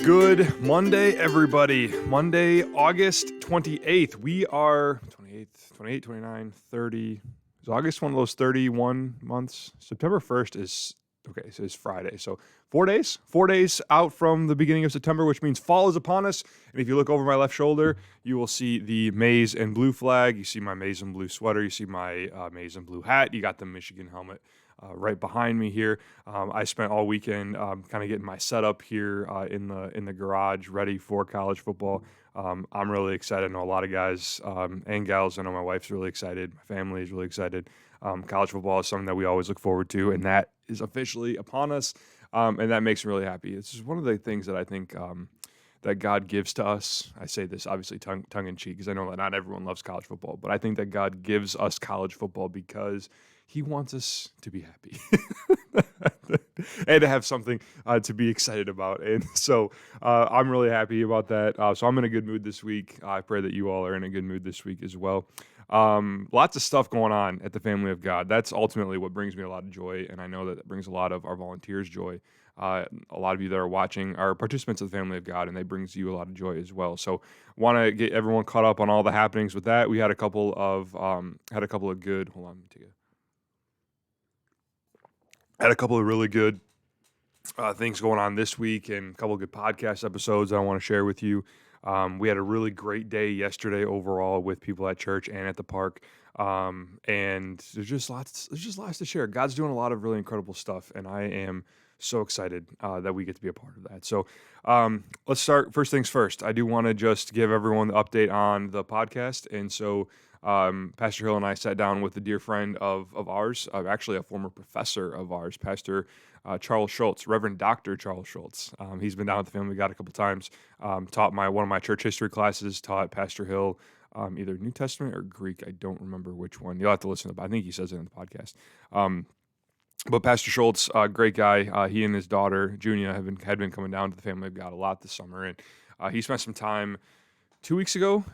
Good Monday, everybody. Monday, August 28th. We are 28, 29, 30. Is August one of those 31 months? September 1st is, okay, so it's Friday. So 4 days out from the beginning of September, which means fall is upon us. And if you look over my left shoulder, you will see the maize and blue flag. You see my maize and blue sweater. You see my maize and blue hat. You got the Michigan helmet right behind me here. I spent all weekend kind of getting my setup here in the garage, ready for college football. I'm really excited. I know a lot of guys and gals. I know my wife's really excited. My family is really excited. College football is something that we always look forward to, and that is officially upon us, and that makes me really happy. This is one of the things that I think that God gives to us. I say this obviously tongue in cheek because I know that not everyone loves college football, but I think that God gives us college football because He wants us to be happy and to have something to be excited about. And so I'm really happy about that. So I'm in a good mood this week. I pray that you all are in a good mood this week as well. Lots of stuff going on at the Family of God. That's ultimately what brings me a lot of joy, and I know that brings a lot of our volunteers joy. A lot of you that are watching are participants of the Family of God, and they brings you a lot of joy as well. So, want to get everyone caught up on all the happenings with that. We had a couple of good. Hold on, let me take a. Had a couple of really good things going on this week, and a couple of good podcast episodes that I want to share with you. We had a really great day yesterday overall with people at church and at the park. And there's just lots to share. God's doing a lot of really incredible stuff, and I am so excited that we get to be a part of that. So let's start. First things first, I do want to just give everyone the update on the podcast. And so Pastor Hill and I sat down with a dear friend of ours, actually a former professor of ours, Pastor Charles Schultz, Reverend Dr. Charles Schultz. He's been down at the Family of God a couple times, taught one of my church history classes, taught Pastor Hill either New Testament or Greek. I don't remember which one. You'll have to listen to it. I think he says it in the podcast. But Pastor Schultz, great guy. He and his daughter, Junia, had been coming down to the Family of God a lot this summer. And he spent some time 3 weeks ago,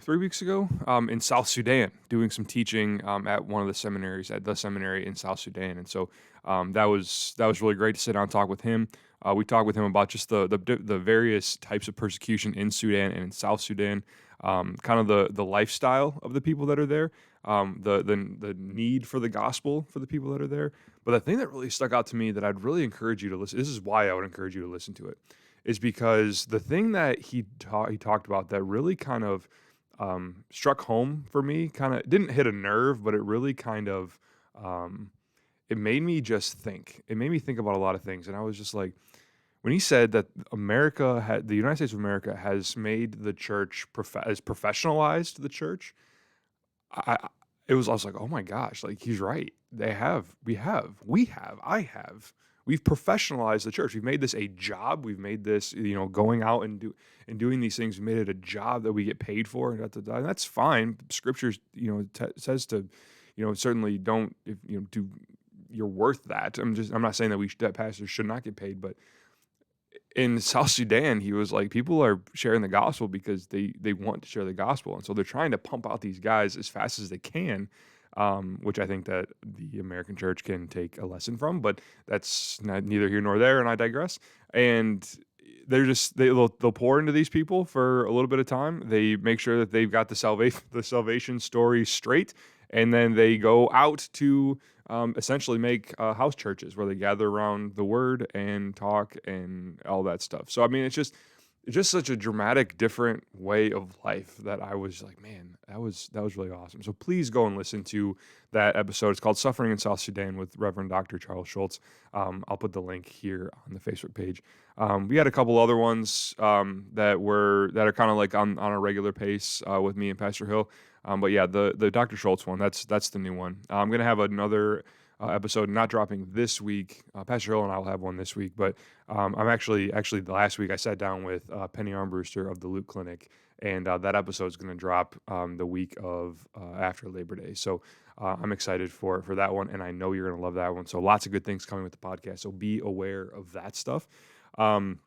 in South Sudan, doing some teaching at one of the seminaries, at the seminary in South Sudan. And so that was really great to sit down and talk with him. We talked with him about just the various types of persecution in Sudan and in South Sudan, kind of the lifestyle of the people that are there, the need for the gospel for the people that are there. But the thing that really stuck out to me that I'd really encourage you to listen, this is why I would encourage you to listen to it, is because the thing that he talked about that really kind of struck home for me, kind of didn't hit a nerve, but it really kind of it made me just think. It made me think about a lot of things, and I was just like, when he said that the United States of America has made the church has professionalized the church, I was like, oh my gosh, like he's right. We have. We've professionalized the church. We've made this a job. We've made this, going out and doing these things. We made it a job that we get paid for, and that's fine. Scripture, says to, certainly don't, if do, you're worth that. I'm not saying that pastors should not get paid, but in South Sudan, he was like, people are sharing the gospel because they want to share the gospel, and so they're trying to pump out these guys as fast as they can. Which I think that the American church can take a lesson from, but that's neither here nor there, and I digress. And they'll pour into these people for a little bit of time. They make sure that they've got the salvation story straight, and then they go out to essentially make house churches where they gather around the word and talk and all that stuff. So I mean, it's just such a dramatic, different way of life that I was like, man, that was really awesome. So please go and listen to that episode. It's called Suffering in South Sudan with Reverend Dr. Charles Schultz. I'll put the link here on the Facebook page. We had a couple other ones that are kind of like on a regular pace with me and Pastor Hill. But yeah, the Dr. Schultz one, that's the new one. I'm going to have another episode not dropping this week. Pastor Hill and I will have one this week, but I'm actually the last week I sat down with Penny Armbruster of the Luke Clinic, and that episode is going to drop the week of after Labor Day. So I'm excited for that one, and I know you're going to love that one. So lots of good things coming with the podcast. So be aware of that stuff. Like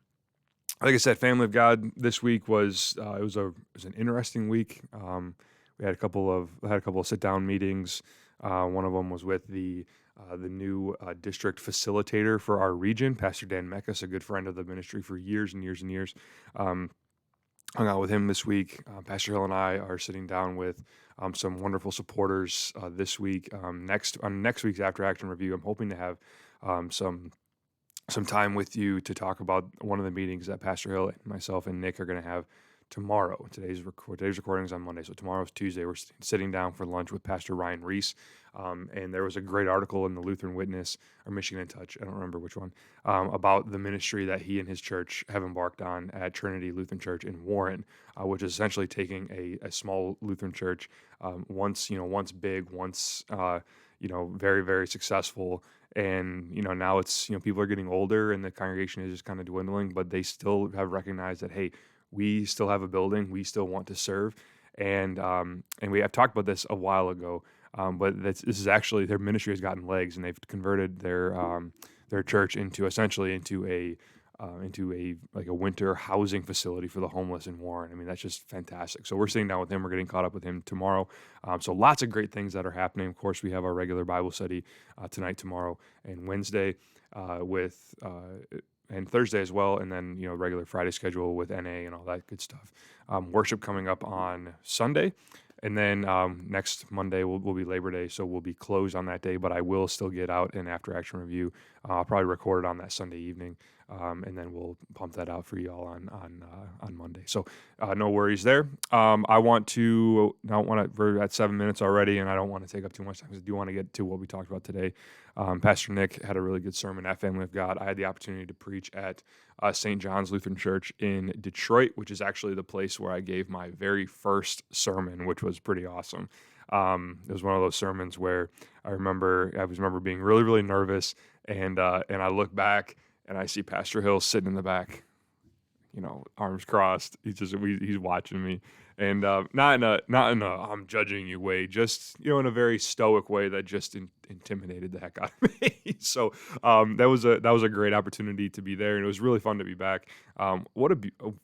I said, Family of God this week was an interesting week. We had a couple of sit down meetings. One of them was with the the new district facilitator for our region, Pastor Dan Meckus, a good friend of the ministry for years and years and years. Hung out with him this week. Pastor Hill and I are sitting down with some wonderful supporters this week. Next week's After Action Review, I'm hoping to have some time with you to talk about one of the meetings that Pastor Hill and myself and Nick are going to have tomorrow. Today's recording is on Monday, so tomorrow's Tuesday. We're sitting down for lunch with Pastor Ryan Reese, and there was a great article in the Lutheran Witness or Michigan in Touch, I don't remember which one, about the ministry that he and his church have embarked on at Trinity Lutheran Church in Warren, which is essentially taking a small Lutheran church, once big, once very, very successful. And, now it's, people are getting older and the congregation is just kind of dwindling, but they still have recognized that, hey, we still have a building, we still want to serve. And we have talked about this a while ago, but this is actually, their ministry has gotten legs, and they've converted their church into a winter housing facility for the homeless in Warren. I mean, that's just fantastic. So we're sitting down with him. We're getting caught up with him tomorrow. So lots of great things that are happening. Of course, we have our regular Bible study tonight, tomorrow, and Wednesday and Thursday as well, and then regular Friday schedule with NA and all that good stuff. Worship coming up on Sunday. And then next Monday will be Labor Day, so we'll be closed on that day, but I will still get out an After Action Review. I'll probably record it on that Sunday evening, and then we'll pump that out for you all on Monday. So no worries there. We're at 7 minutes already, and I don't want to take up too much time because I do want to get to what we talked about today. Pastor Nick had a really good sermon at Family of God. I had the opportunity to preach at St. John's Lutheran Church in Detroit, which is actually the place where I gave my very first sermon, which was pretty awesome. It was one of those sermons where I remember being really, really nervous, and I look back and I see Pastor Hill sitting in the back, arms crossed. He's watching me, and not in a I'm judging you way, just in a very stoic way that just intimidated the heck out of me. So that was a great opportunity to be there, and it was really fun to be back. What a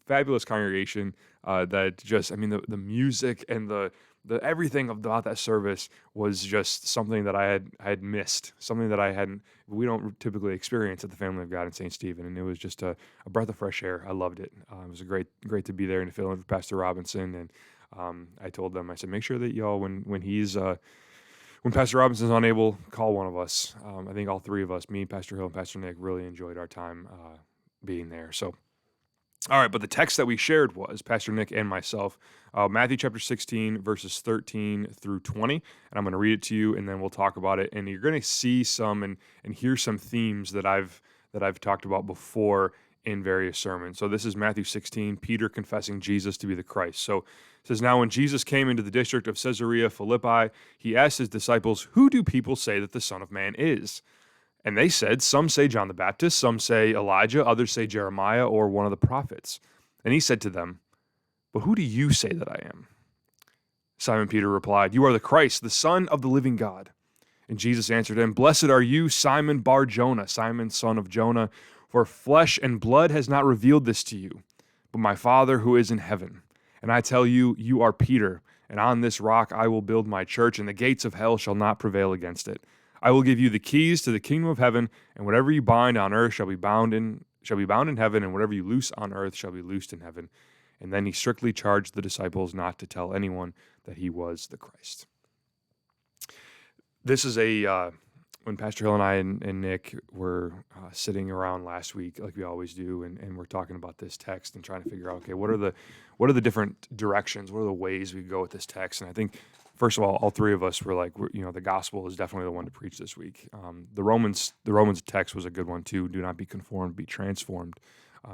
fabulous congregation! The music and the everything about that service was just something that I had missed, something that we don't typically experience at the Family of God in St. Stephen, and it was just a breath of fresh air. I loved it. It was great to be there and to fill in for Pastor Robinson. And I told them, I said, make sure that y'all, when Pastor Robinson's unable, call one of us. I think all three of us, me, Pastor Hill, and Pastor Nick, really enjoyed our time being there. So, all right, but the text that we shared was, Pastor Nick and myself, Matthew chapter 16, verses 13 through 20. And I'm going to read it to you, and then we'll talk about it. And you're going to see some and hear some themes that I've talked about before in various sermons. So this is Matthew 16, Peter confessing Jesus to be the Christ. So it says, now when Jesus came into the district of Caesarea Philippi, he asked his disciples, who do people say that the Son of Man is? And they said, some say John the Baptist, some say Elijah, others say Jeremiah or one of the prophets. And he said to them, but who do you say that I am? Simon Peter replied, you are the Christ, the Son of the living God. And Jesus answered him, blessed are you, Simon Bar-Jonah, Simon son of Jonah, for flesh and blood has not revealed this to you, but my Father who is in heaven. And I tell you, you are Peter, and on this rock I will build my church, and the gates of hell shall not prevail against it. I will give you the keys to the kingdom of heaven, and whatever you bind on earth shall be bound in heaven, and whatever you loose on earth shall be loosed in heaven. And then he strictly charged the disciples not to tell anyone that he was the Christ. This is when Pastor Hill and I and Nick were sitting around last week, like we always do, and we're talking about this text and trying to figure out, okay, what are the different directions, what are the ways we go with this text? And I think, first of all three of us were like, the gospel is definitely the one to preach this week. The Romans text was a good one too. Do not be conformed, be transformed,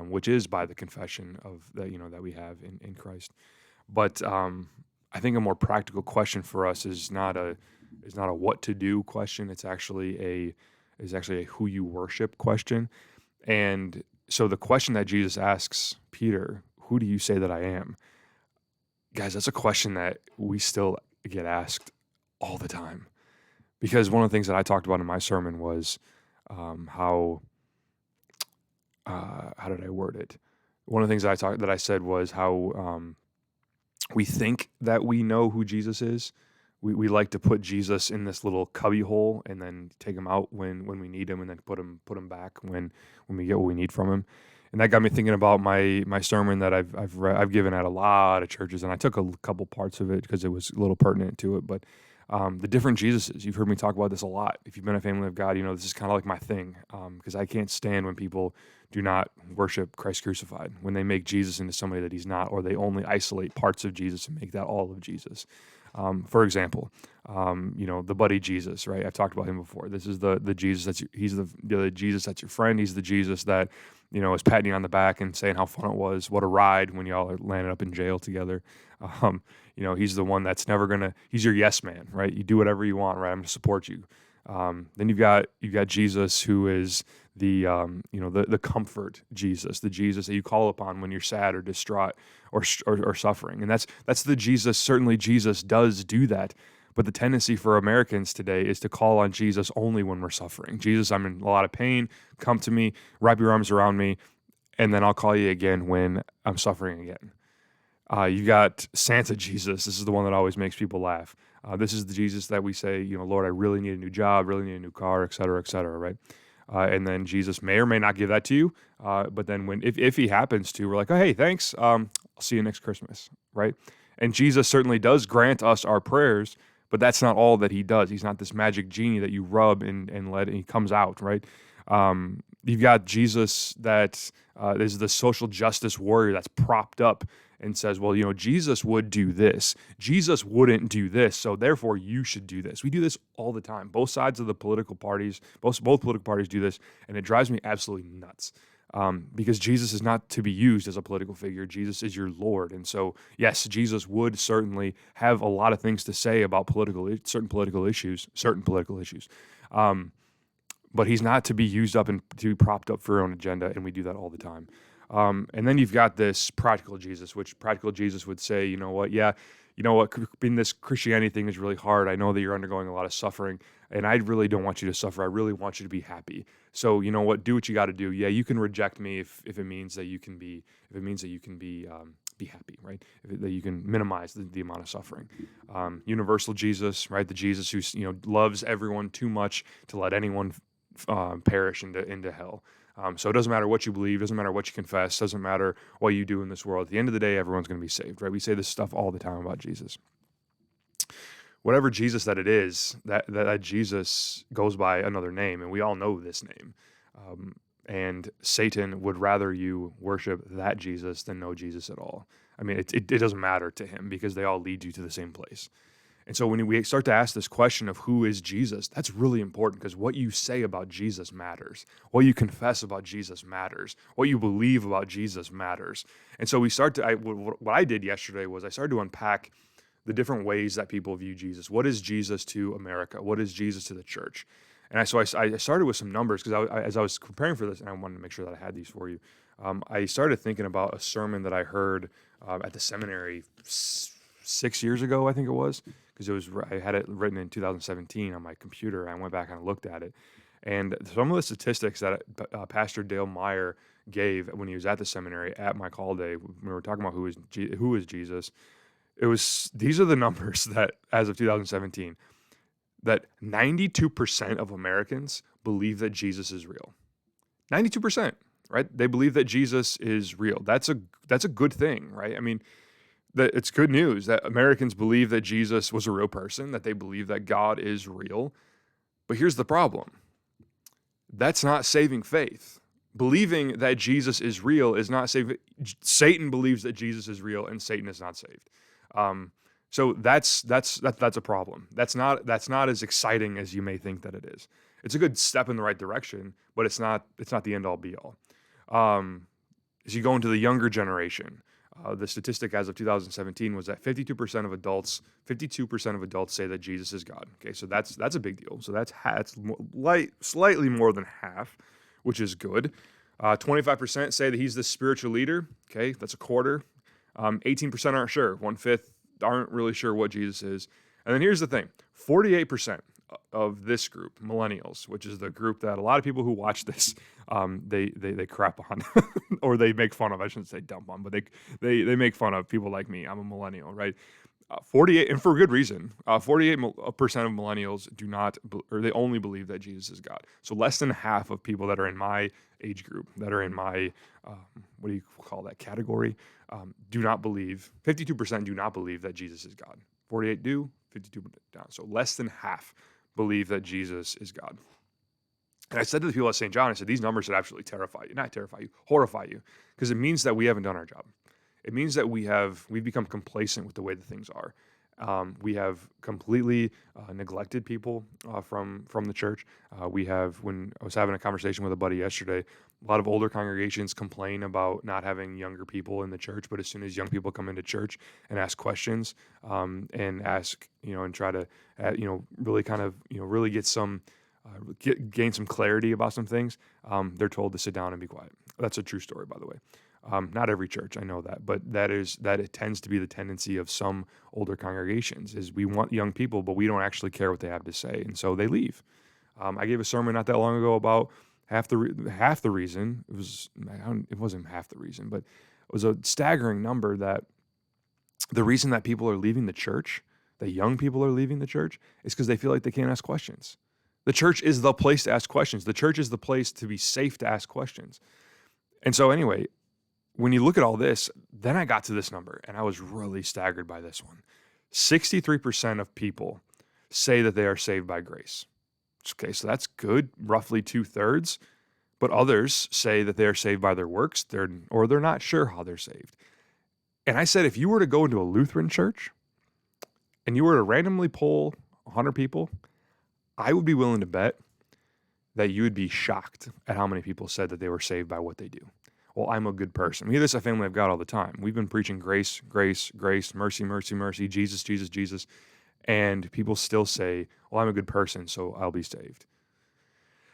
which is by the confession of that we have in Christ. But I think a more practical question for us is not a what to do question. It's actually a who you worship question. And so the question that Jesus asks Peter, who do you say that I am? Guys, that's a question that we still get asked all the time. Because one of the things that I talked about in my sermon was how did I word it? One of the things I said was how we think that we know who Jesus is we like to put Jesus in this little cubby hole and then take him out when we need him, and then put him back when we get what we need from him. And that got me thinking about my sermon that I've given at a lot of churches, and I took a couple parts of it because it was a little pertinent to it. But the different Jesuses, you've heard me talk about this a lot. If you've been a family of God, you know this is kind of like my thing, because I can't stand when people do not worship Christ crucified, when they make Jesus into somebody that he's not, or they only isolate parts of Jesus and make that all of Jesus. For example, the buddy Jesus, right? I've talked about him before. This is the Jesus he's the Jesus that's your friend. He's the Jesus that, is patting you on the back and saying how fun it was. What a ride when y'all are landed up in jail together. He's the one that's he's your yes man, right? You do whatever you want, right? I'm going to support you. Then you've got Jesus, who is the comfort Jesus, the Jesus that you call upon when you're sad or distraught or suffering. And that's the Jesus. Certainly Jesus does do that. But the tendency for Americans today is to call on Jesus only when we're suffering. Jesus, I'm in a lot of pain. Come to me, wrap your arms around me, and then I'll call you again when I'm suffering again. You got Santa Jesus. This is the one that always makes people laugh. This is the Jesus that we say, Lord, I really need a new job, really need a new car, et cetera, right? And then Jesus may or may not give that to you. But then if he happens to, we're like, oh, hey, thanks. I'll see you next Christmas, right? And Jesus certainly does grant us our prayers, but that's not all that he does. He's not this magic genie that you rub and he comes out, right? You've got Jesus that is the social justice warrior that's propped up and says, well, Jesus would do this. Jesus wouldn't do this, so therefore you should do this. We do this all the time. Both sides of the political parties, both political parties do this, and it drives me absolutely nuts. Because Jesus is not to be used as a political figure. Jesus is your Lord. And so, yes, Jesus would certainly have a lot of things to say about certain political issues. But he's not to be used up and to be propped up for your own agenda, and we do that all the time. And then you've got this practical Jesus, which practical Jesus would say, being this Christianity thing is really hard. I know that you're undergoing a lot of suffering, and I really don't want you to suffer. I really want you to be happy. So do what you got to do. Yeah, you can reject me if it means that you can be happy, right? That you can minimize the amount of suffering. Universal Jesus, right? The Jesus who loves everyone too much to let anyone perish into hell. So it doesn't matter what you believe, doesn't matter what you confess, doesn't matter what you do in this world. At the end of the day, everyone's going to be saved, right? We say this stuff all the time about Jesus. Whatever Jesus that it is, that Jesus goes by another name, and we all know this name. And Satan would rather you worship that Jesus than no Jesus at all. I mean, it doesn't matter to him because they all lead you to the same place. And so when we start to ask this question of who is Jesus, that's really important because what you say about Jesus matters. What you confess about Jesus matters. What you believe about Jesus matters. And so what I did yesterday was I started to unpack the different ways that people view Jesus. What is Jesus to America? What is Jesus to the church? And I started with some numbers because as I was preparing for this, and I wanted to make sure that I had these for you, I started thinking about a sermon that I heard at the seminary 6 years ago, I think it was, because I had it written in 2017 on my computer. I went back and looked at it, and some of the statistics that Pastor Dale Meyer gave when he was at the seminary at Mike Holiday, when we were talking about who is Jesus, these are the numbers that as of 2017, that 92% of Americans believe that Jesus is real. 92%, right? They believe that Jesus is real. That's a good thing, right? I mean, it's good news that Americans believe that Jesus was a real person, that they believe that God is real. But here's the problem. That's not saving faith. Believing that Jesus is real is not saving. Satan believes that Jesus is real, and Satan is not saved. So that's a problem. That's not as exciting as you may think that it is. It's a good step in the right direction, but it's not the end all be all. As you go into the younger generation, the statistic as of 2017 was that 52% of adults say that Jesus is God. Okay, so that's a big deal. So that's slightly more than half, which is good. 25% say that he's the spiritual leader. Okay, that's a quarter. 18% aren't sure. 1/5 aren't really sure what Jesus is. And then here's the thing: 48% of this group, millennials, which is the group that a lot of people who watch this, they crap on, or they make fun of. I shouldn't say dump on, but they make fun of people like me. I'm a millennial, right? 48, and for good reason. 48% of millennials do not, or they only believe that Jesus is God. So less than half of people that are in my age group, that are in my, what do you call that category, do not believe. 52% do not believe that Jesus is God. 48 do, 52 down. So less than half believe that Jesus is God. And I said to the people at St. John, I said, these numbers should absolutely terrify you, not terrify you, horrify you, because it means that we haven't done our job. It means that we've become complacent with the way that things are. We have completely neglected people from the church. When I was having a conversation with a buddy yesterday, a lot of older congregations complain about not having younger people in the church, but as soon as young people come into church and ask questions, and ask, and try to, really kind of, really get gain some clarity about some things, they're told to sit down and be quiet. That's a true story, by the way. Not every church, I know that, but it tends to be the tendency of some older congregations is we want young people, but we don't actually care what they have to say, and so they leave. I gave a sermon not that long ago about half the reason. It wasn't half the reason, but it was a staggering number that the reason that people are leaving the church, that young people are leaving the church, is because they feel like they can't ask questions. The church is the place to ask questions. The church is the place to be safe to ask questions. And so anyway, when you look at all this, then I got to this number, and I was really staggered by this one. 63% of people say that they are saved by grace. Okay, so that's good, roughly 2/3. But others say that they are saved by their works, they're not sure how they're saved. And I said, if you were to go into a Lutheran church and you were to randomly poll 100 people, I would be willing to bet that you would be shocked at how many people said that they were saved by what they do. Well, I'm a good person. We hear this at Family of God all the time. We've been preaching grace, grace, grace, mercy, mercy, mercy, Jesus, Jesus, Jesus. And people still say, well, I'm a good person, so I'll be saved.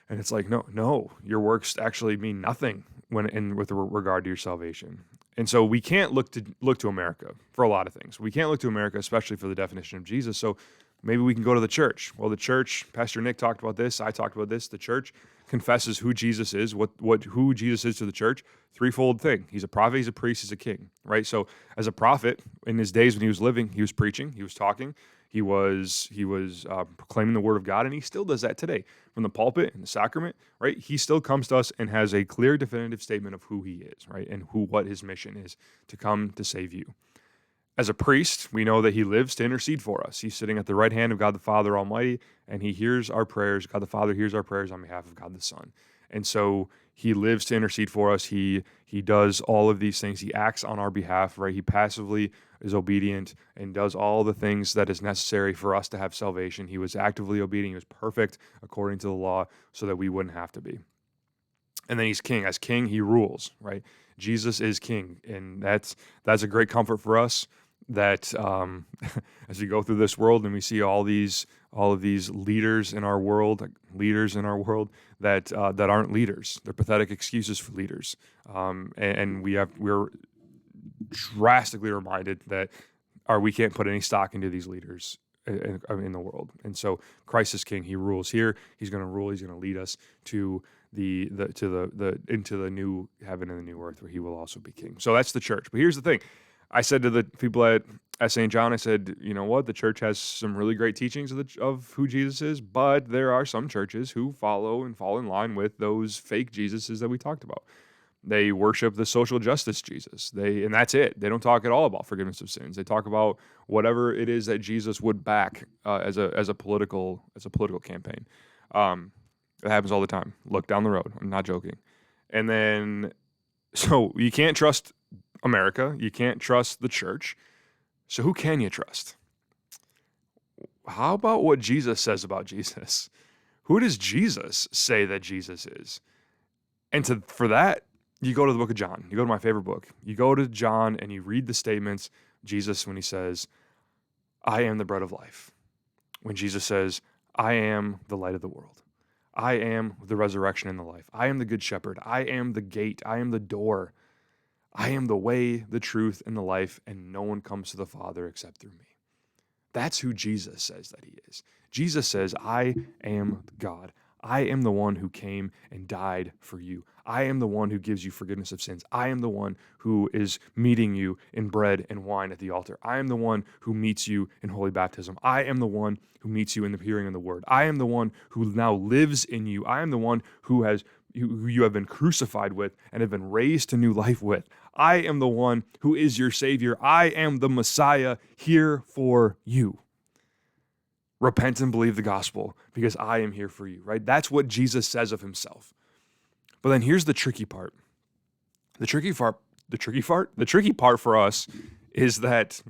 And it's like, no, your works actually mean nothing with regard to your salvation. And so we can't look to America for a lot of things. We can't look to America, especially for the definition of Jesus. So maybe we can go to the church. Well, the church, Pastor Nick talked about this, I talked about this. The church confesses who Jesus is, who Jesus is to the church. Threefold thing. He's a prophet, he's a priest, he's a king, right? So as a prophet, in his days when he was living, he was preaching, he was talking, he was proclaiming the word of God, and he still does that today. From the pulpit and the sacrament, right? He still comes to us and has a clear, definitive statement of who he is, right? And what his mission is, to come to save you. As a priest, we know that he lives to intercede for us. He's sitting at the right hand of God the Father Almighty, and he hears our prayers. God the Father hears our prayers on behalf of God the Son. And so he lives to intercede for us. He does all of these things. He acts on our behalf, right? He passively is obedient and does all the things that is necessary for us to have salvation. He was actively obedient. He was perfect according to the law so that we wouldn't have to be. And then he's king. As king, he rules, right? Jesus is king, and that's a great comfort for us. That as we go through this world and we see all of these leaders in our world that aren't leaders, they're pathetic excuses for leaders, and we're drastically reminded that we can't put any stock into these leaders in the world. And so Christ is king. He rules here. He's going to rule. He's going to lead us to into the new heaven and the new earth, where he will also be king. So that's the church. But here's the thing. I said to the people at St. John, I said, you know what? The church has some really great teachings of who Jesus is, but there are some churches who follow and fall in line with those fake Jesuses that we talked about. They worship the social justice Jesus. And that's it. They don't talk at all about forgiveness of sins. They talk about whatever it is that Jesus would back as a political campaign. It happens all the time. Look down the road. I'm not joking. And then, so you can't trust America. You can't trust the church. So who can you trust? How about what Jesus says about Jesus? Who does Jesus say that Jesus is? And for that, you go to the book of John. You go to my favorite book. You go to John and you read the statements. Jesus, when he says, I am the bread of life. When Jesus says, I am the light of the world. I am the resurrection and the life. I am the good shepherd. I am the gate. I am the door. I am the way, the truth, and the life, and no one comes to the Father except through me. That's who Jesus says that he is. Jesus says, I am God. I am the one who came and died for you. I am the one who gives you forgiveness of sins. I am the one who is meeting you in bread and wine at the altar. I am the one who meets you in holy baptism. I am the one who meets you in the hearing of the word. I am the one who now lives in you. I am the one who you have been crucified with and have been raised to new life with. I am the one who is your Savior. I am the Messiah here for you. Repent and believe the gospel because I am here for you, right? That's what Jesus says of himself. But then here's the tricky part. The tricky part for us is that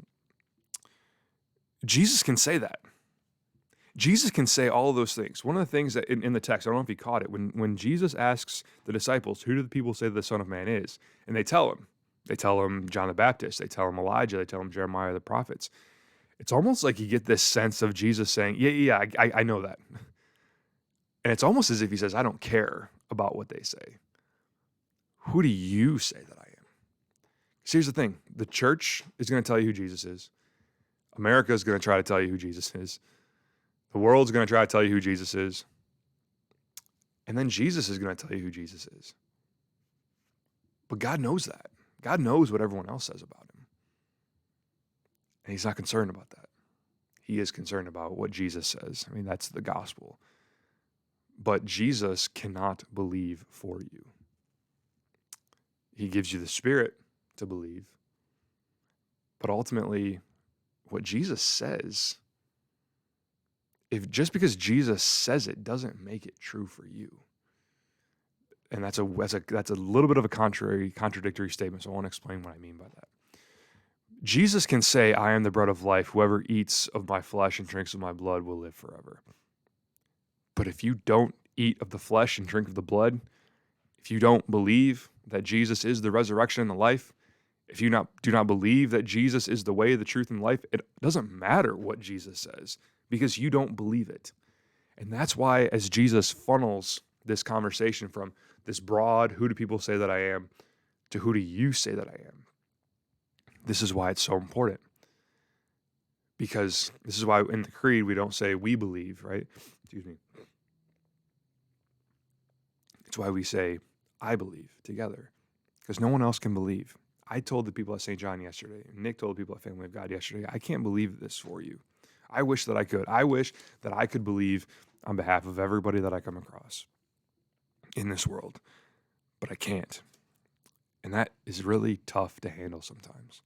Jesus can say that. Jesus can say all of those things. One of the things that in the text, I don't know if you caught it, when Jesus asks the disciples, who do the people say that the Son of Man is? And they tell him John the Baptist, they tell him Elijah, they tell him Jeremiah, the prophets. It's almost like you get this sense of Jesus saying, I know that. And it's almost as if he says, I don't care about what they say. Who do you say that I am? So here's the thing. The church is going to tell you who Jesus is. America is going to try to tell you who Jesus is. The world's going to try to tell you who Jesus is. And then Jesus is going to tell you who Jesus is. But God knows that. God knows what everyone else says about him. And he's not concerned about that. He is concerned about what Jesus says. I mean, that's the gospel. But Jesus cannot believe for you. He gives you the Spirit to believe. But ultimately, what Jesus says, just because Jesus says it doesn't make it true for you. And that's a little bit of a contradictory statement, so I want to explain what I mean by that. Jesus can say, I am the bread of life. Whoever eats of my flesh and drinks of my blood will live forever. But if you don't eat of the flesh and drink of the blood, if you don't believe that Jesus is the resurrection and the life, if you do not believe that Jesus is the way, the truth, and life, it doesn't matter what Jesus says because you don't believe it. And that's why as Jesus funnels this conversation from this broad, who do people say that I am, to who do you say that I am? This is why it's so important. Because this is why in the creed we don't say we believe, right? Excuse me. It's why we say I believe together. Because no one else can believe. I told the people at St. John yesterday, and Nick told the people at Family of God yesterday, I can't believe this for you. I wish that I could. I wish that I could believe on behalf of everybody that I come across in this world. But I can't. And that is really tough to handle sometimes.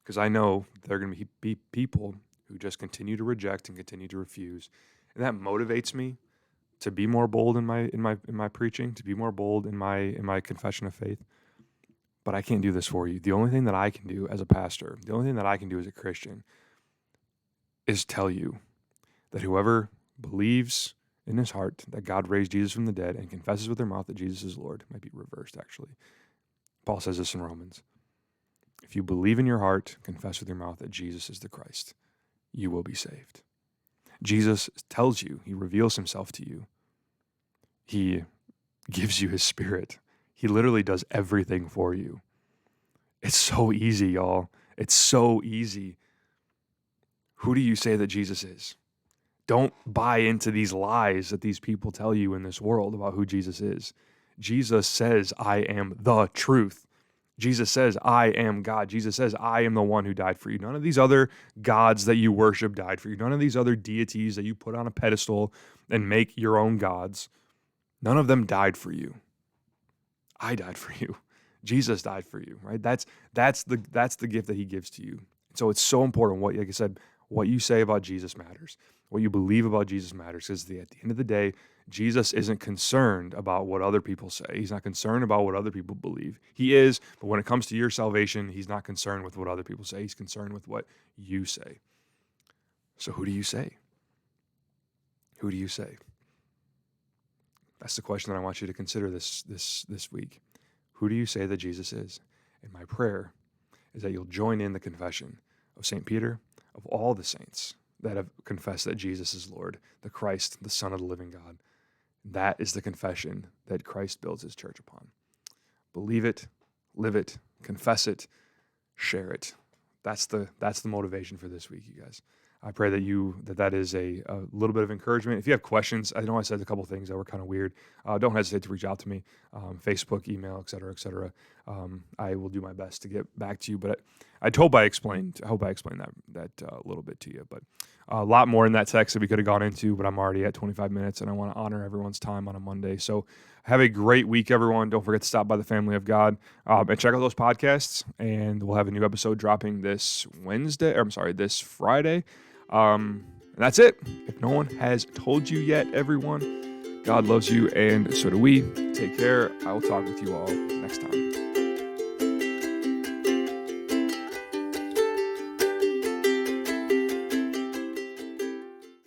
Because I know there are going to be people who just continue to reject and continue to refuse. And that motivates me to be more bold in my preaching, to be more bold in my confession of faith. But I can't do this for you. The only thing that I can do as a pastor, the only thing that I can do as a Christian is tell you that whoever believes in his heart that God raised Jesus from the dead and confesses with their mouth that Jesus is Lord, it might be reversed actually. Paul says this in Romans. If you believe in your heart, confess with your mouth that Jesus is the Christ, you will be saved. Jesus tells you, he reveals himself to you. He gives you his Spirit. He literally does everything for you. It's so easy, y'all. It's so easy. Who do you say that Jesus is? Don't buy into these lies that these people tell you in this world about who Jesus is. Jesus says, I am the truth. Jesus says, I am God. Jesus says, I am the one who died for you. None of these other gods that you worship died for you. None of these other deities that you put on a pedestal and make your own gods. None of them died for you. I died for you. Jesus died for you, right? That's the gift that he gives to you. So it's so important like I said, what you say about Jesus matters. What you believe about Jesus matters because at the end of the day, Jesus isn't concerned about what other people say. He's not concerned about what other people believe. He is, but when it comes to your salvation, he's not concerned with what other people say. He's concerned with what you say. So who do you say? Who do you say? That's the question that I want you to consider this week. Who do you say that Jesus is? And my prayer is that you'll join in the confession of St. Peter, of all the saints that have confessed that Jesus is Lord, the Christ, the Son of the living God. That is the confession that Christ builds his church upon. Believe it, live it, confess it, share it. That's the motivation for this week, you guys. I pray that is a little bit of encouragement. If you have questions, I know I said a couple things that were kind of weird. Don't hesitate to reach out to me, Facebook, email, et cetera, et cetera. I will do my best to get back to you. But I hope I explained that a little bit to you. But a lot more in that text that we could have gone into. But I'm already at 25 minutes, and I want to honor everyone's time on a Monday. So have a great week, everyone. Don't forget to stop by the Family of God and check out those podcasts. And we'll have a new episode dropping this Friday. And that's it. If no one has told you yet, everyone, God loves you, and so do we. Take care. I will talk with you all next time.